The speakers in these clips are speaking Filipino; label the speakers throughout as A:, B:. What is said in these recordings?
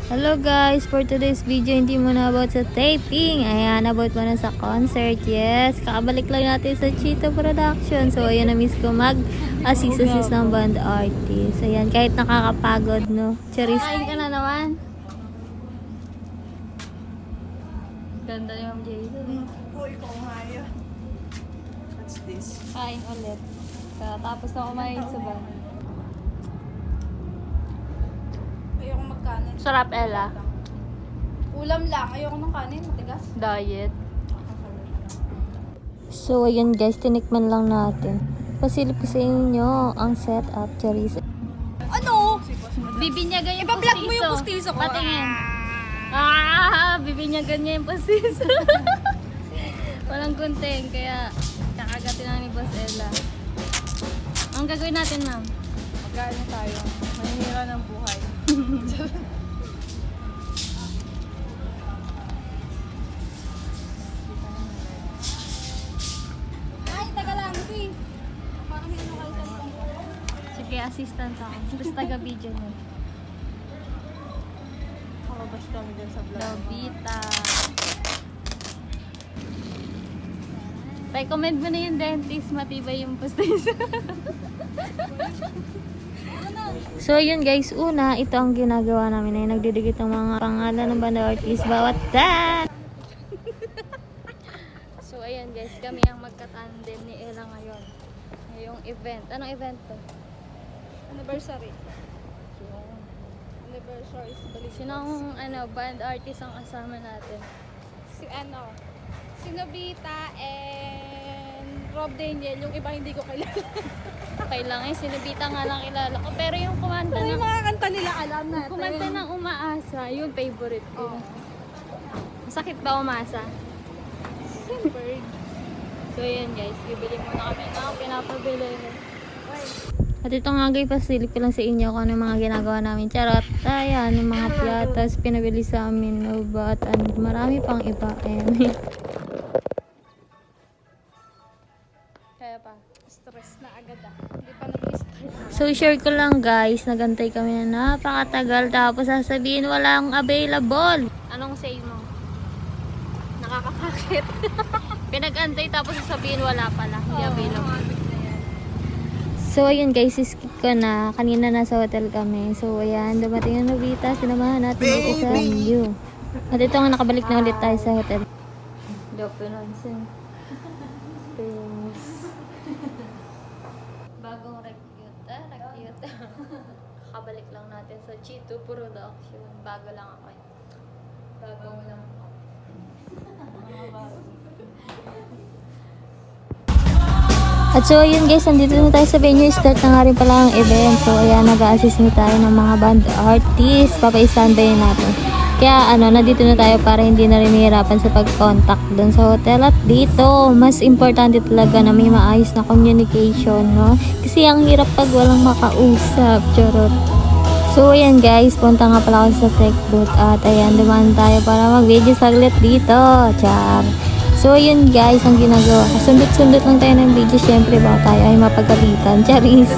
A: Hello guys, for today's video hindi muna about sa taping. Ayan, about muna sa concert. Yes, kakabalik lang natin sa Chito Production. So ayan, na-miss ko mag-assist ng band artist. Ayan, kahit nakakapagod, no? Charis. Kain ka na naman? Ganda ni Ma'am Jason.
B: Uy, kumaya. What's this?
A: Kain ulit. Tapos na kumain sa band.
B: Ayoko magkanin.
A: Sarap, Ella.
B: Ulam lang. Ayoko ng kanin. Matigas.
A: Diet. So, ayun guys, tinikman lang natin. Pasilip ko sa inyo ang setup, Charis.
B: Ano?
A: Bibinyagan yung
B: Iba-vlog mo yung pustiso ko.
A: Patingin. Bibinyagan niya yung pustiso. Walang gunting, kaya kakagatin na ni Boss Ella. Ang gagawin natin, ma'am?
B: Magkain na tayo. Mahihira ng buhay. Ay, taga lang. Si. Parang may ano kayo sa
A: Sige, assistant ako. Tapos taga-video niya.
B: Kakabas kami dyan sa vlog.
A: Lobita. Recommend mo na yung dentist, matibay yung pustiso. So yun guys, una, ito ang ginagawa namin ay nagdidikit ng mga pangalan ng banda artist bawat dan. So ayan guys, kami ang magkatandem ni Ella ngayon. Ngayong event. Anong event to?
B: Anniversary. Anniversary is balik.
A: Sinong band artist ang kasama natin?
B: Si Nobita and Rob Daniel. Yung iba hindi ko kilala.
A: Kailangan sinubita nga lang kilala ko. Pero yung kumanta
B: Pero yung
A: ng
B: mga kanta nila alam natin.
A: kumanta ng Umaasa, yung favorite ko. Masakit ba umasa?
B: Super.
A: So yun guys, bibili muna kami ng pinapabili. At ito nga guys, pasilip ko lang sa inyo kung ano yung mga ginagawa namin. Charot, ayan, yung mga piyatas, pinabili sa amin, no, but marami pang iba. Ayan. Kaya pa.
B: Stress na agad Hindi pa nag-start.
A: So share ko lang guys, nagantay kami na napakatagal tapos sasabihin walang available. Anong say mo? Nakakapakit. Pinag-antay tapos sasabihin wala pala, hindi available. So ayun guys, skip ko na. Kanina nasa hotel kami. So ayan, dumating yung Nobita, sinamahan natin dito sa view. At ito nga, nakabalik na ulit tayo sa hotel. Joke nonsense. Bagong recute, recute. Kakabalik lang natin sa Chito Production. Bago lang ako. Bago lang ako. At so ayun guys, nandito na tayo sa venue. Start na nga rin pala ang event. So ayan, nag-a-assist na tayo ng mga band artist. Papa-standby natin. Kaya nandito na tayo para hindi na rin mahirapan sa pag-contact doon sa hotel. At dito, mas importante talaga na may maayos na communication, no? Kasi ang hirap pag walang makausap. Charot. So ayan guys, punta nga pala ako sa tech booth. At ayan, dumaan tayo para mag-video saglit dito. Char. So yun guys, ang ginagawa. Sundot-sundot lang tayo ng video. Syempre baka tayo ay mapagalitan. Charis.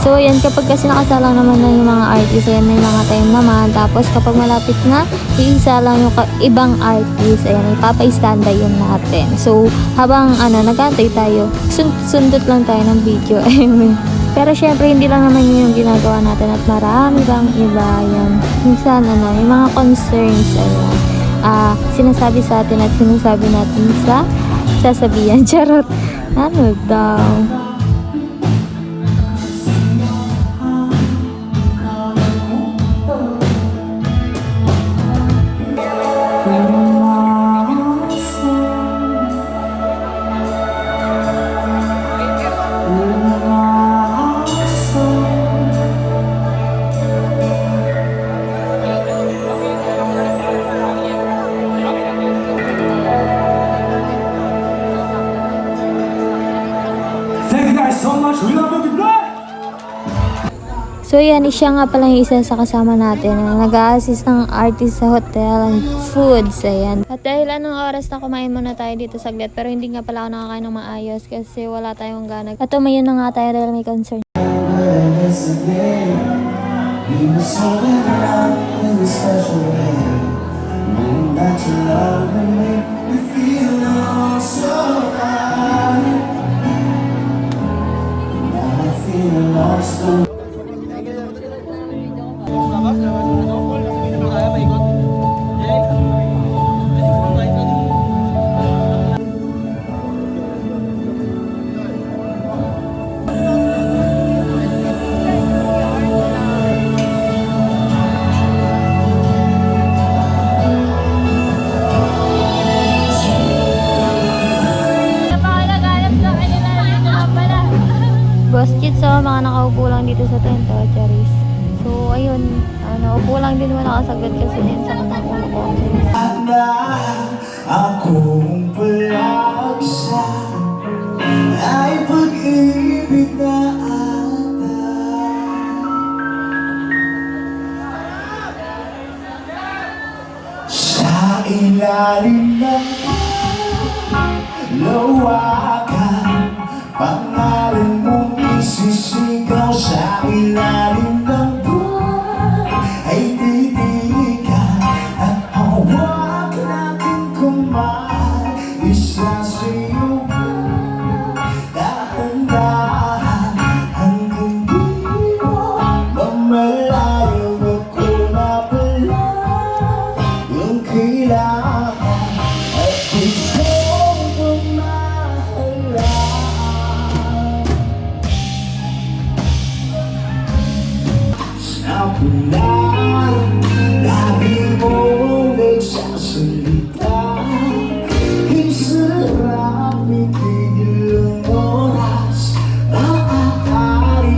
A: So ayan, kapag kasi nakasalang naman na yung mga artist, ayan may mga time naman. Tapos kapag malapit na, iisa lang yung ibang artist. Ayan, ipapa-standby yun natin. So habang nagantay tayo, sundot lang tayo ng video. Pero syempre hindi lang naman yun yung ginagawa natin at marami bang iba yan. Minsan may mga concerns, ayan. Sinasabi sa atin at sinasabi natin sa sasabihan. Charot. Ano daw? So yan, siya nga pala yung isa sa kasama natin na nag-a-assist ng artist sa hotel and foods. Ayan. At dahil anong oras na kumain muna tayo dito saglit, pero hindi nga pala ako nakakain ng maayos kasi wala tayong gana. At tumayo na nga tayo dahil may concern.
C: We were so in love with a special
A: nakakasagad kasi din sa mga ulo ko.
C: Na akong palagsa ay pag-ibig na ata. Sa ilalim ng lawakan, pangalan mong isisigaw. Sa ilalim ng buwan ay titiligan at awag natin kumain. Isasayo ka dahan-dahan hanggang di mo mamalayo. Ako na pala yung kailangan at gustong pumahalaan. Sa punan, dami mong nagsasalita. Ang sarap itigil ang oras. Maaari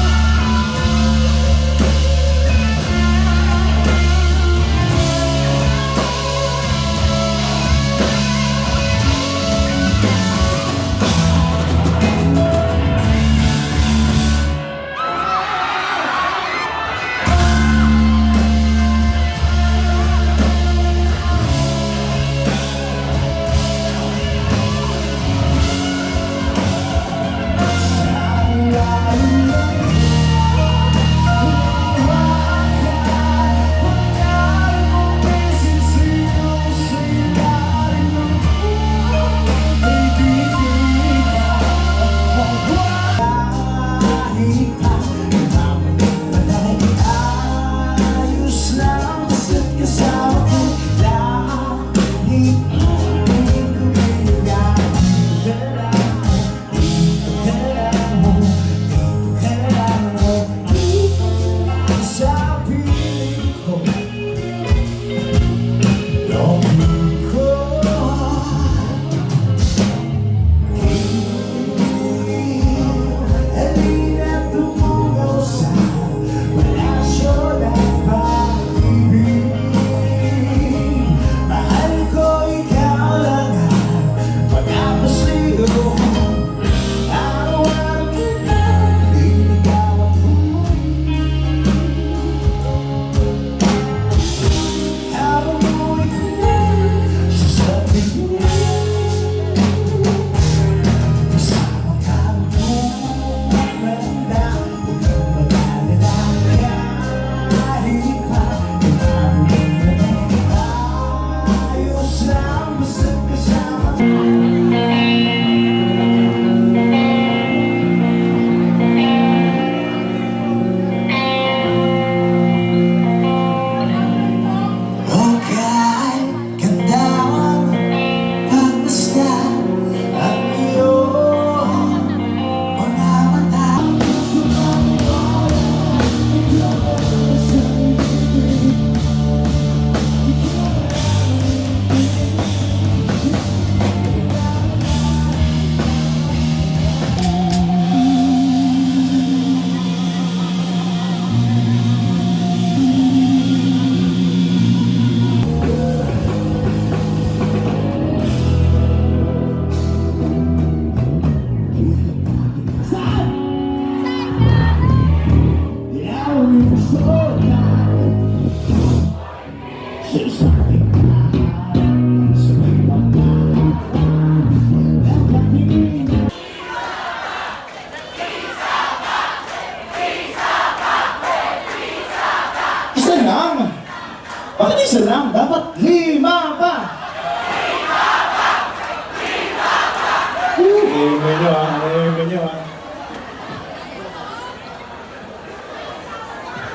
C: Bakit isa lang? Dapat 5 pa! 5 pa! Amen nyo ha, amen nyo ha.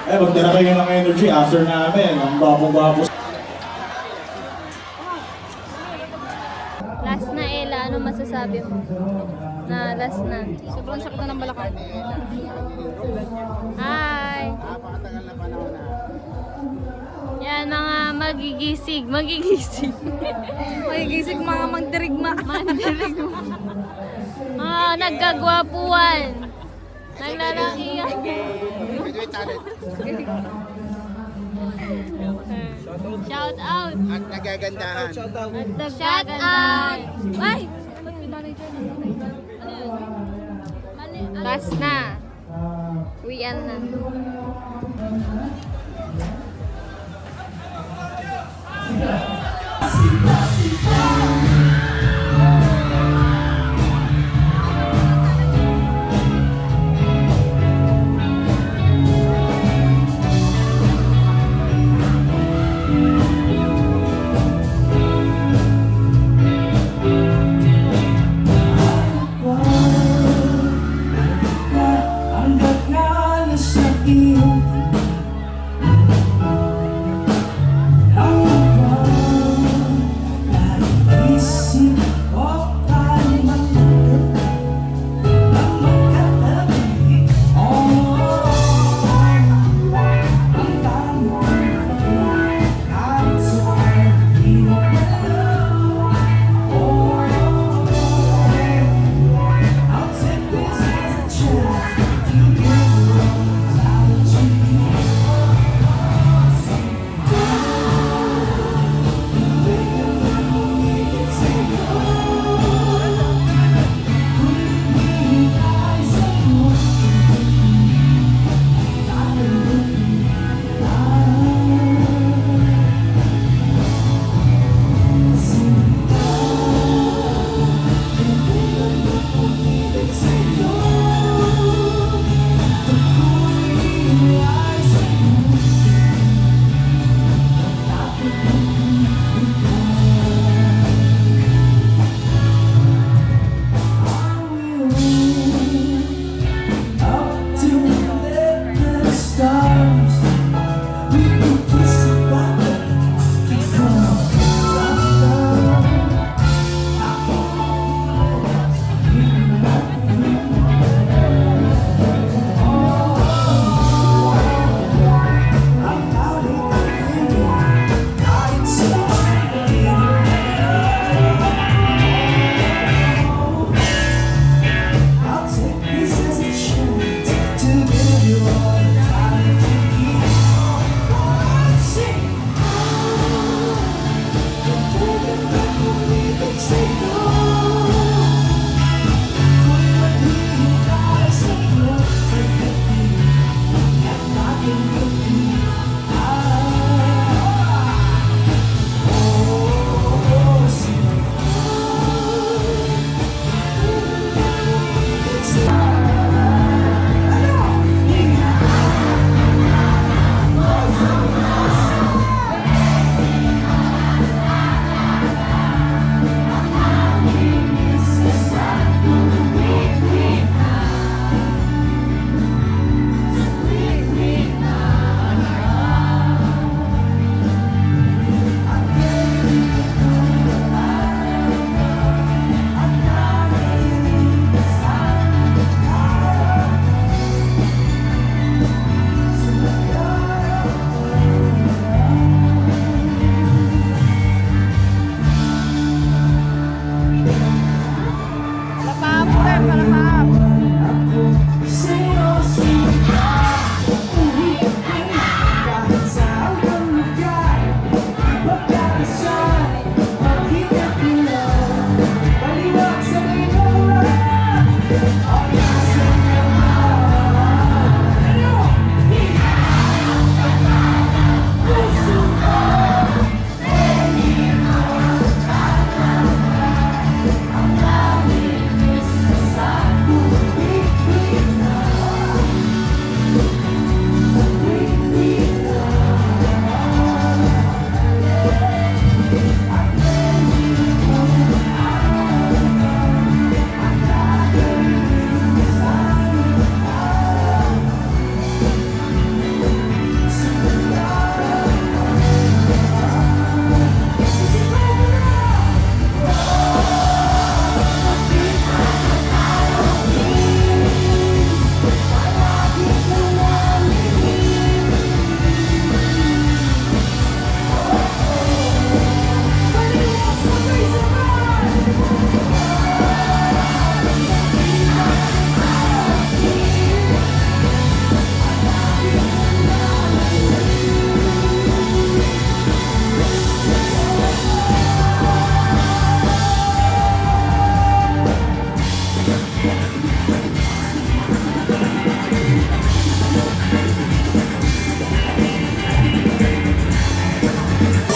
C: Eh, magdala kayo ng energy after namin. Ang babo-babo.
A: Last na Ella, ano masasabi mo? Na last na.
B: Sobrang sakit na ng balakang.
A: Hi! Yan mga magigising. Magigising
B: mga magdirigma.
A: Mandirigma. Mga naggagwapuan. Naglalakihan. Shout out!
D: At nagagandahan.
A: At nagkagandahan!
B: Ay! Ba't may manager na? Ano yun?
A: Last na. Uwian na.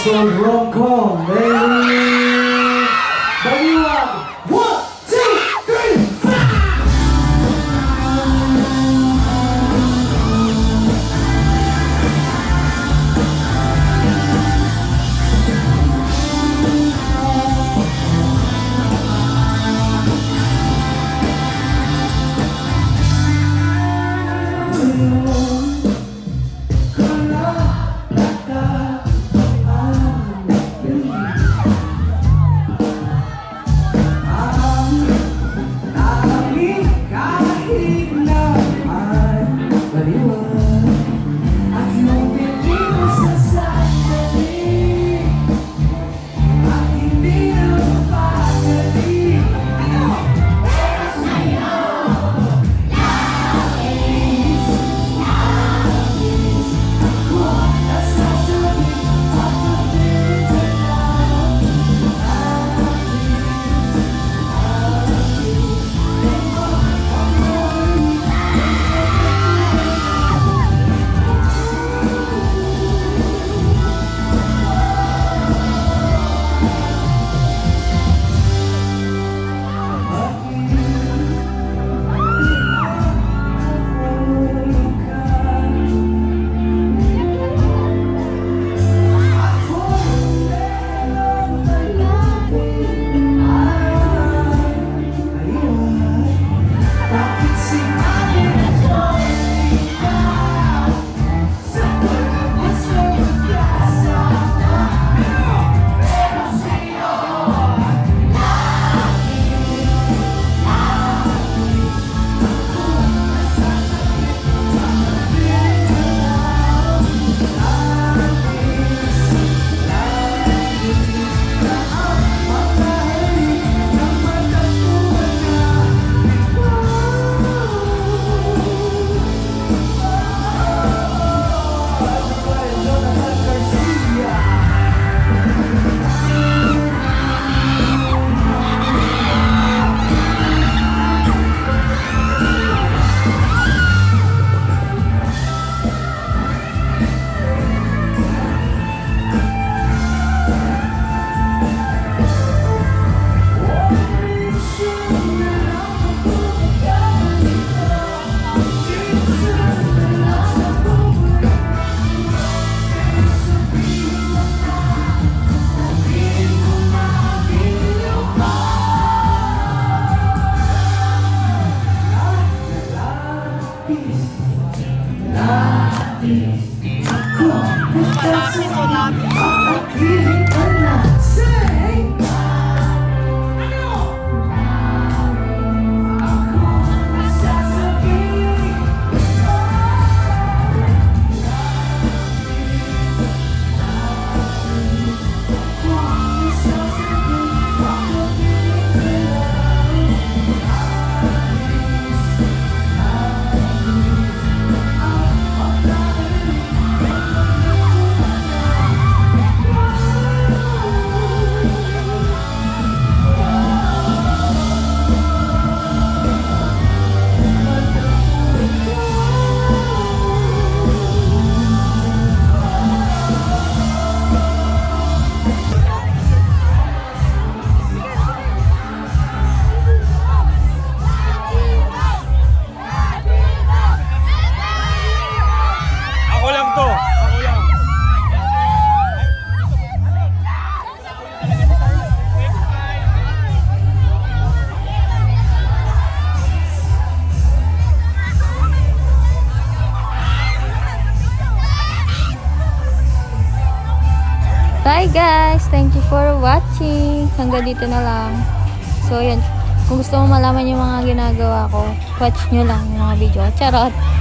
D: episode rom-com, baby! Baliwag! 1, 2, 3, 4!
A: Bye guys! Thank you for watching. Hanggang dito na lang. So yun, kung gusto mo malaman yung mga ginagawa ko, watch nyo lang yung mga video. Charot!